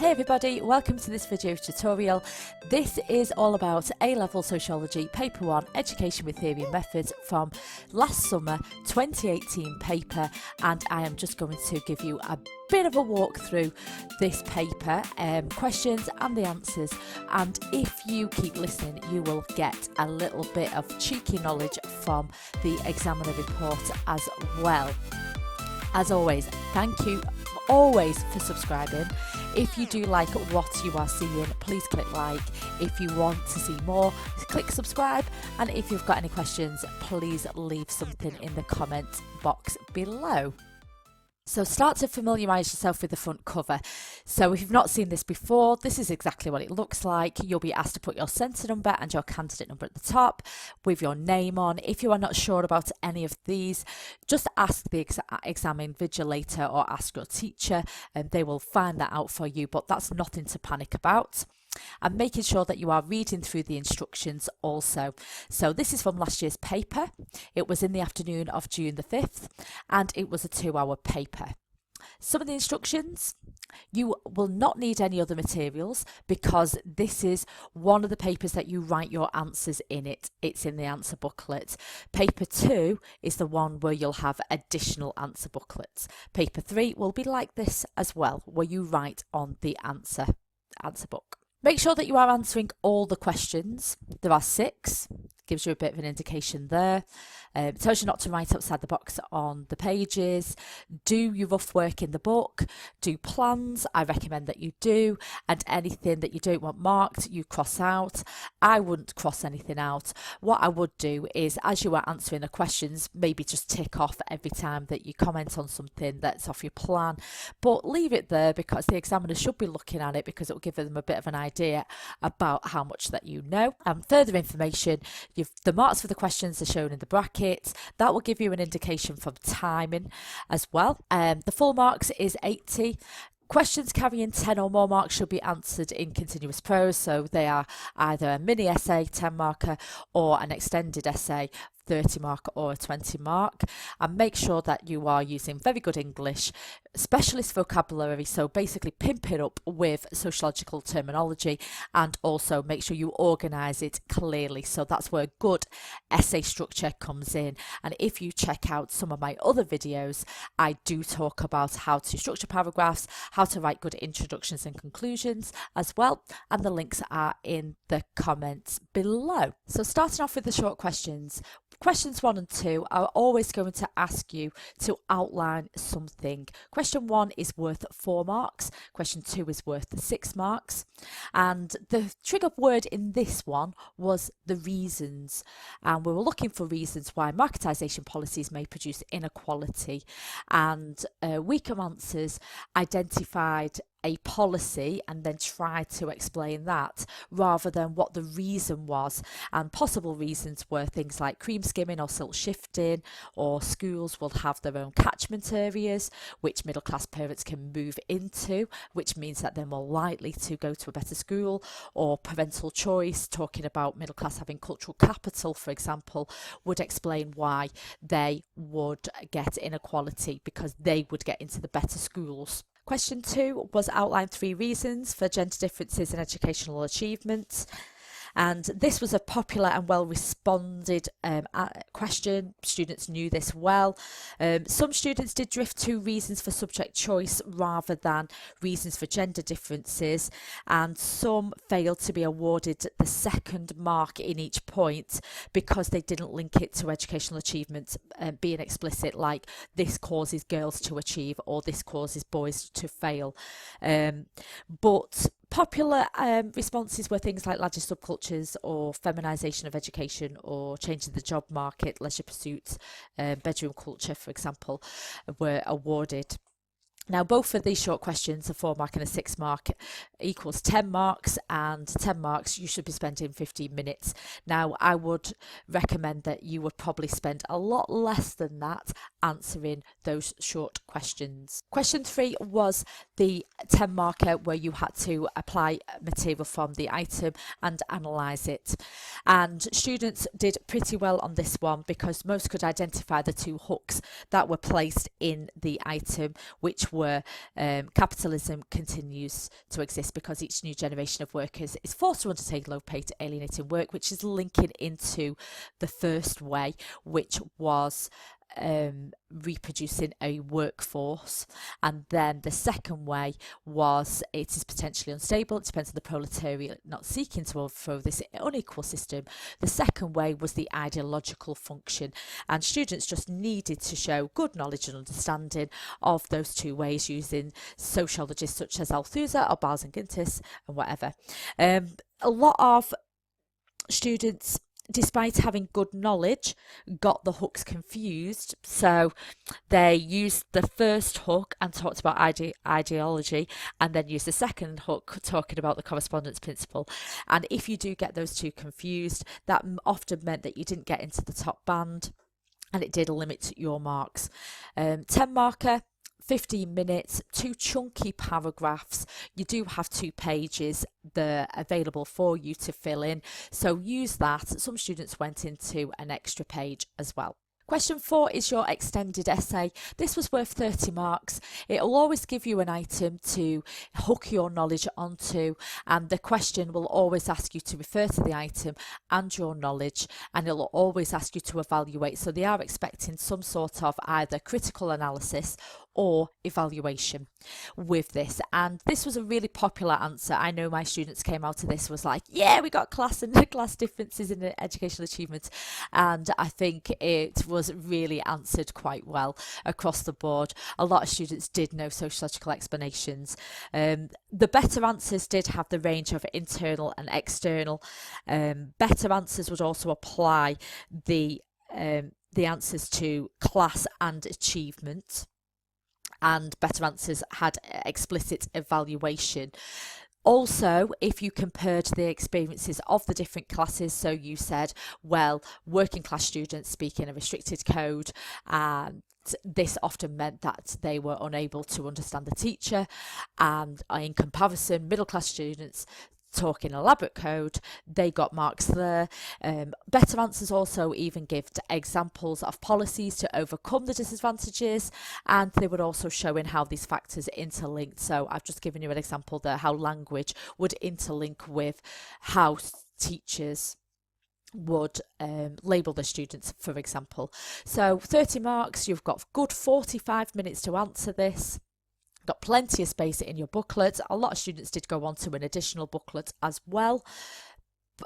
Hey everybody, welcome to this video tutorial. This is all about A-Level Sociology Paper 1 Education with Theory and Methods from last summer 2018 paper, and I am just going to give you a bit of a walk through this paper, questions and the answers, and if you keep listening you will get a little bit of cheeky knowledge from the examiner report as well. As always, thank you always for subscribing. If you do like what you are seeing, please click like. If you want to see more, click subscribe, and if you've got any questions, please leave something in the comment box below. So start to familiarise yourself with the front cover. So if you've not seen this before, this is exactly what it looks like. You'll be asked to put your centre number and your candidate number at the top with your name on. If you are not sure about any of these, just ask the exam invigilator or ask your teacher and they will find that out for you, but that's nothing to panic about. And making sure that you are reading through the instructions also. So this is from last year's paper. It was in the afternoon of June the 5th and it was a 2-hour paper. Some of the instructions: you will not need any other materials because this is one of the papers that you write your answers in it. It's in the answer booklet. Paper 2 is the one where you'll have additional answer booklets. Paper 3 will be like this as well, where you write on the answer book. Make sure that you are answering all the questions. There are 6, gives you a bit of an indication there. It tells you not to write outside the box on the pages. Do your rough work in the book. Do plans, I recommend that you do, and anything that you don't want marked, you cross out. I wouldn't cross anything out. What I would do is, as you are answering the questions, maybe just tick off every time that you comment on something that's off your plan, but leave it there because the examiner should be looking at it because it will give them a bit of an idea about how much that you know. And further information, the marks for the questions are shown in the brackets. That will give you an indication from timing as well. The full marks is 80. Questions carrying 10 or more marks should be answered in continuous prose, so they are either a mini essay 10 marker or an extended essay 30 mark or a 20 mark. And make sure that you are using very good English, specialist vocabulary, so basically pimp it up with sociological terminology, and also make sure you organise it clearly. So that's where good essay structure comes in. And if you check out some of my other videos, I do talk about how to structure paragraphs, how to write good introductions and conclusions as well, and the links are in the comments below. So starting off with the short questions. Questions 1 and 2 are always going to ask you to outline something. Question 1 is worth 4 marks. Question 2 is worth 6 marks. And the trigger word in this one was the reasons. And we were looking for reasons why marketisation policies may produce inequality. And weaker answers identified a policy and then try to explain that rather than what the reason was. And possible reasons were things like cream skimming or silt shifting, or schools will have their own catchment areas which middle class parents can move into, which means that they're more likely to go to a better school, or parental choice, talking about middle class having cultural capital, for example, would explain why they would get inequality because they would get into the better schools. Question 2 was outline 3 reasons for gender differences in educational achievement. And this was a popular and well responded question. Students knew this well. Some students did drift to reasons for subject choice rather than reasons for gender differences, and some failed to be awarded the 2nd mark in each point because they didn't link it to educational achievement, being explicit, like this causes girls to achieve or this causes boys to fail. But popular responses were things like larger subcultures or feminisation of education or changing the job market, leisure pursuits, bedroom culture, for example, were awarded. Now, both of these short questions, a 4 mark and a 6 mark, equals 10 marks, and 10 marks you should be spending 15 minutes. Now, I would recommend that you would probably spend a lot less than that answering those short questions. Question 3 was the 10 marker where you had to apply material from the item and analyse it. And students did pretty well on this one because most could identify the 2 hooks that were placed in the item, which were capitalism continues to exist because each new generation of workers is forced to undertake low-paid, alienating work, which is linking into the first way, which was reproducing a workforce. And then the second way was it is potentially unstable. It depends on the proletariat not seeking to overthrow this unequal system. The second way was the ideological function, and students just needed to show good knowledge and understanding of those two ways using sociologists such as Althusser or Bars and Gintis and whatever. A lot of students, despite having good knowledge, got the hooks confused. So they used the first hook and talked about ideology, and then used the second hook talking about the correspondence principle. And if you do get those two confused, that often meant that you didn't get into the top band, and it did limit your marks. 10 marker, 15 minutes, 2 chunky paragraphs. You do have 2 pages that are available for you to fill in, so use that. Some students went into an extra page as well. Question 4 is your extended essay. This was worth 30 marks. It will always give you an item to hook your knowledge onto, and the question will always ask you to refer to the item and your knowledge, and it will always ask you to evaluate. So they are expecting some sort of either critical analysis or evaluation with this. And this was a really popular answer. I know my students came out of this was like, yeah, we got class and class differences in the educational achievement, and I think it was really answered quite well across the board. A lot of students did know sociological explanations. The better answers did have the range of internal and external. Better answers would also apply the answers to class and achievement, and better answers had explicit evaluation. Also, if you compared the experiences of the different classes, so you said, well, working class students speak in a restricted code, and this often meant that they were unable to understand the teacher, and in comparison, middle class students talk in elaborate code, they got marks there. Better answers also even give examples of policies to overcome the disadvantages, and they were also showing how these factors interlinked. So I've just given you an example there, how language would interlink with how teachers would label the students, for example. So 30 marks, you've got good 45 minutes to answer this. Got plenty of space in your booklet. A lot of students did go on to an additional booklet as well.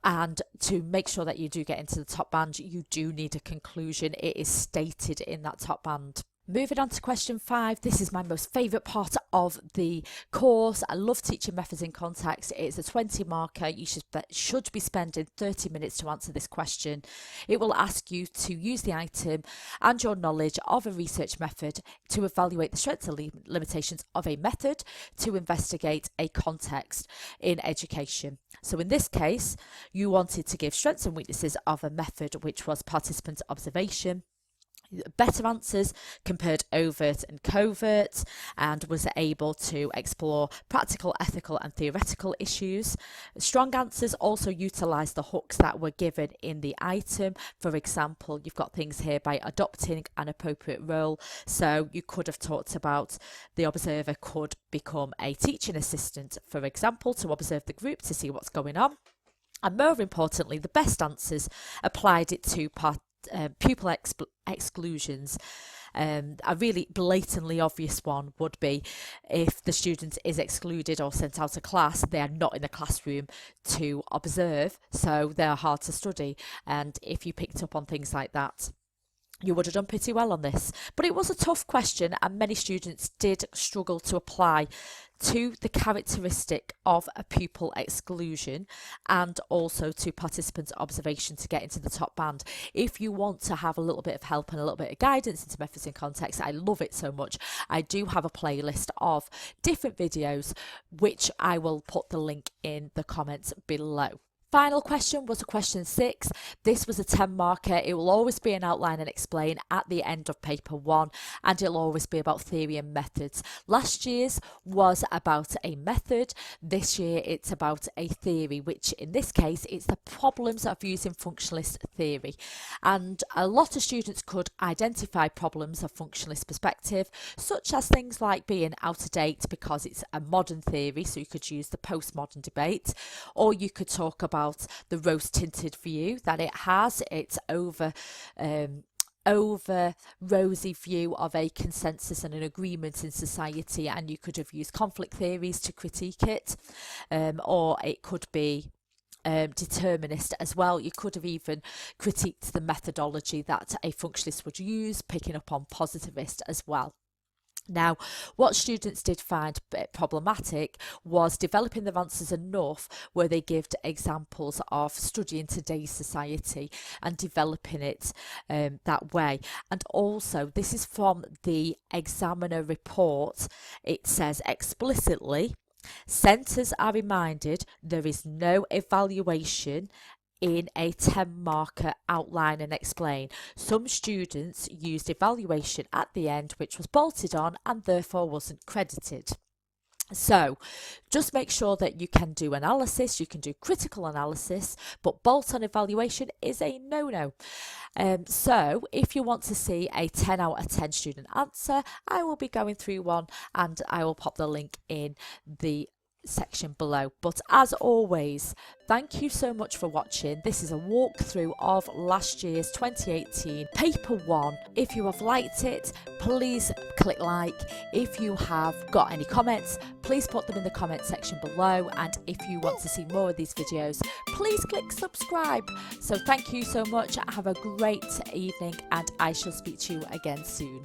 And to make sure that you do get into the top band, you do need a conclusion. It is stated in that top band. Moving on to question 5, this is my most favourite part of the course. I love teaching methods in context. It's a 20 marker. You should be spending 30 minutes to answer this question. It will ask you to use the item and your knowledge of a research method to evaluate the strengths and limitations of a method to investigate a context in education. So in this case, you wanted to give strengths and weaknesses of a method, which was participant observation. Better answers compared overt and covert, and was able to explore practical, ethical and theoretical issues. Strong answers also utilised the hooks that were given in the item. For example, you've got things here by adopting an appropriate role. So you could have talked about the observer could become a teaching assistant, for example, to observe the group to see what's going on. And more importantly, the best answers applied it to pupil exclusions. A really blatantly obvious one would be if the student is excluded or sent out of class, they are not in the classroom to observe, so they are hard to study. And if you picked up on things like that, you would have done pretty well on this. But it was a tough question, and many students did struggle to apply to the characteristic of a pupil exclusion and also to participant observation to get into the top band. If you want to have a little bit of help and a little bit of guidance into methods in context, I love it so much. I do have a playlist of different videos, which I will put the link in the comments below. Final question was a question 6. This was a 10 marker. It will always be an outline and explain at the end of paper 1, and it'll always be about theory and methods. Last year's was about a method. This year it's about a theory, which in this case it's the problems of using functionalist theory. And a lot of students could identify problems of functionalist perspective, such as things like being out of date because it's a modern theory, so you could use the postmodern debate, or you could talk about the rose-tinted view that it has. It's over rosy view of a consensus and an agreement in society, and you could have used conflict theories to critique it, or it could be determinist as well. You could have even critiqued the methodology that a functionalist would use, picking up on positivist as well. Now, what students did find problematic was developing their answers enough where they give examples of studying today's society and developing it that way. And also, this is from the examiner report. It says explicitly, centres are reminded there is no evaluation in a 10 marker outline and explain. Some students used evaluation at the end, which was bolted on and therefore wasn't credited. So just make sure that you can do analysis, you can do critical analysis, but bolt-on evaluation is a no-no. So if you want to see a 10 out of 10 student answer, I will be going through one and I will pop the link in the section below. But as always, thank you so much for watching. This is a walkthrough of last year's 2018 paper 1. If you have liked it, please click like. If you have got any comments, please put them in the comment section below, and if you want to see more of these videos, please click subscribe. So thank you so much, have a great evening, and I shall speak to you again soon.